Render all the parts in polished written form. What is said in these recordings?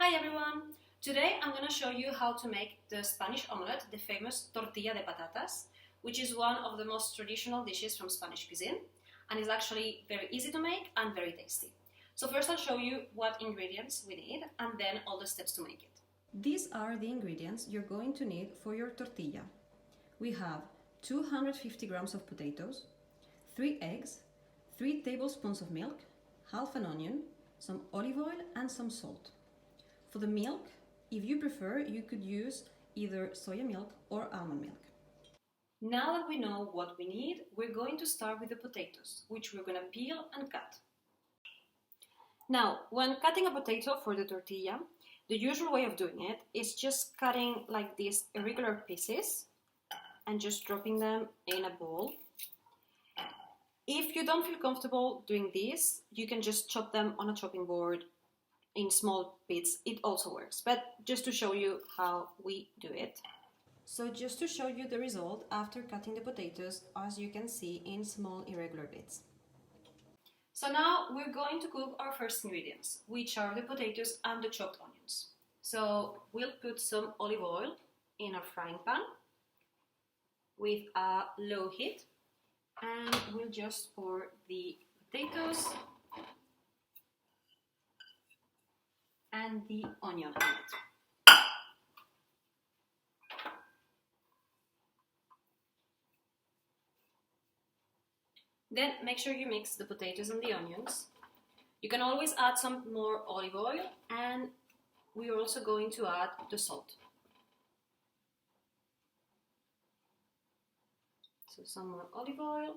Hi everyone! Today I'm going to show you how to make the Spanish omelette, the famous tortilla de patatas, which is one of the most traditional dishes from Spanish cuisine and is actually very easy to make and very tasty. So first I'll show you what ingredients we need and then all the steps to make it. These are the ingredients you're going to need for your tortilla. We have 250 grams of potatoes, 3 eggs, 3 tablespoons of milk, half an onion, some olive oil and some salt. For the milk, if you prefer, you could use either soya milk or almond milk. Now that we know what we need, we're going to start with the potatoes, which we're going to peel and cut. Now, when cutting a potato for the tortilla, the usual way of doing it is just cutting like these irregular pieces and just dropping them in a bowl. If you don't feel comfortable doing this, you can just chop them on a chopping board in small bits. It also works, but just to show you how we do it. So just to show you the result after cutting the potatoes, as you can see, in small irregular bits. So now we're going to cook our first ingredients, which are the potatoes and the chopped onions. So we'll put some olive oil in our frying pan with a low heat, and we'll just pour the potatoes and the onion on it. Then make sure you mix the potatoes and the onions. You can always add some more olive oil, and we are also going to add the salt. So some more olive oil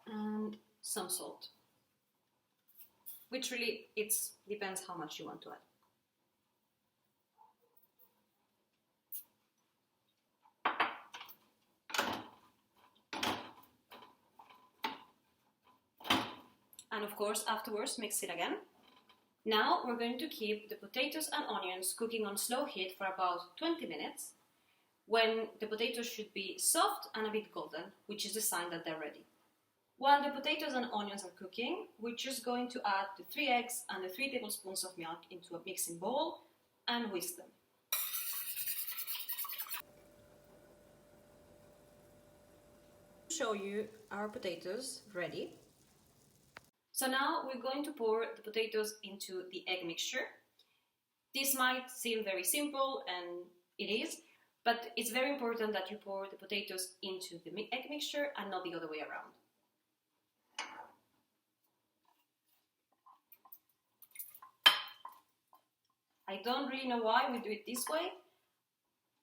and some salt, which really depends how much you want to add. And of course, afterwards, mix it again. Now we're going to keep the potatoes and onions cooking on slow heat for about 20 minutes, when the potatoes should be soft and a bit golden, which is the sign that they're ready. While the potatoes and onions are cooking, we're just going to add the 3 eggs and the 3 tablespoons of milk into a mixing bowl and whisk them. To show you our potatoes ready. So now we're going to pour the potatoes into the egg mixture. This might seem very simple, and it is, but it's very important that you pour the potatoes into the egg mixture and not the other way around. I don't really know why we do it this way,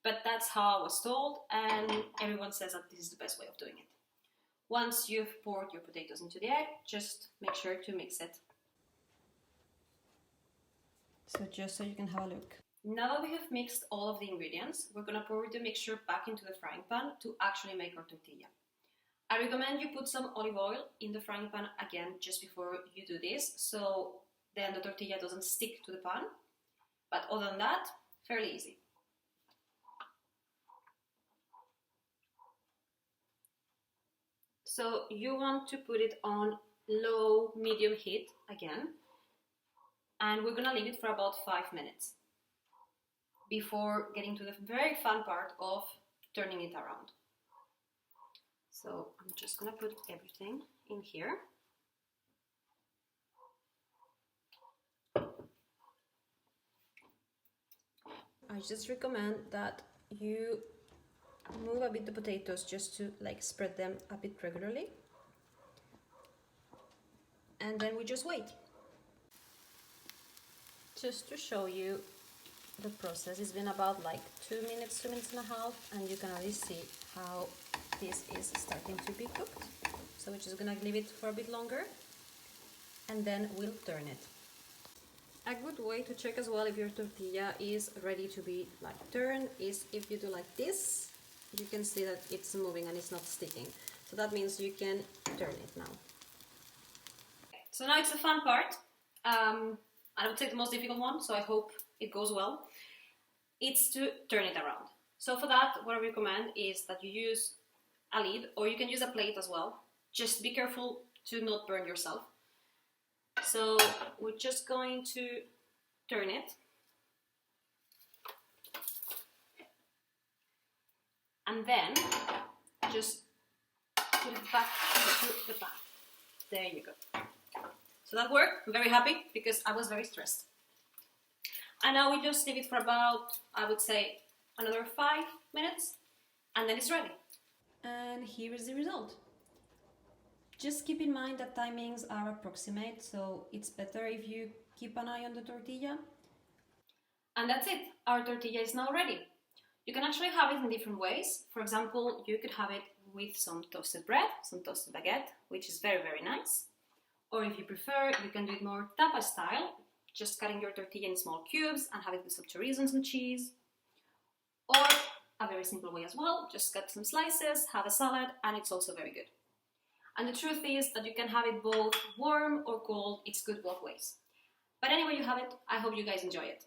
but that's how I was told, and everyone says that this is the best way of doing it. Once you've poured your potatoes into the egg, just make sure to mix it. So just so you can have a look. Now that we have mixed all of the ingredients, we're going to pour the mixture back into the frying pan to actually make our tortilla. I recommend you put some olive oil in the frying pan again just before you do this, so then the tortilla doesn't stick to the pan. But other than that, fairly easy. So you want to put it on low, medium heat again, and we're going to leave it for about 5 minutes before getting to the very fun part of turning it around. So I'm just going to put everything in here. I just recommend that you move a bit the potatoes just to spread them a bit regularly, and then we just wait. Just to show you the process, it's been about 2 minutes, 2 minutes and a half, and you can already see how this is starting to be cooked. So we're just gonna leave it for a bit longer, and then we'll turn it. A good way to check as well if your tortilla is ready to be turned is if you do like this. You can see that it's moving and it's not sticking. So that means you can turn it now. So now it's the fun part. I would say the most difficult one, so I hope it goes well. It's to turn it around. So for that, what I recommend is that you use a lid, or you can use a plate as well. Just be careful to not burn yourself. So we're just going to turn it. And then just put it back into the pan. There you go. So that worked. I'm very happy because I was very stressed. And now we just leave it for about, I would say, another 5 minutes, and then it's ready. And here is the result. Just keep in mind that timings are approximate, so it's better if you keep an eye on the tortilla. And that's it. Our tortilla is now ready. You can actually have it in different ways. For example, you could have it with some toasted bread, some toasted baguette, which is very, very nice. Or if you prefer, you can do it more tapa style, just cutting your tortilla in small cubes and have it with some chorizo and some cheese. Or a very simple way as well, just cut some slices, have a salad, and it's also very good. And the truth is that you can have it both warm or cold, it's good both ways. But anyway you have it, I hope you guys enjoy it.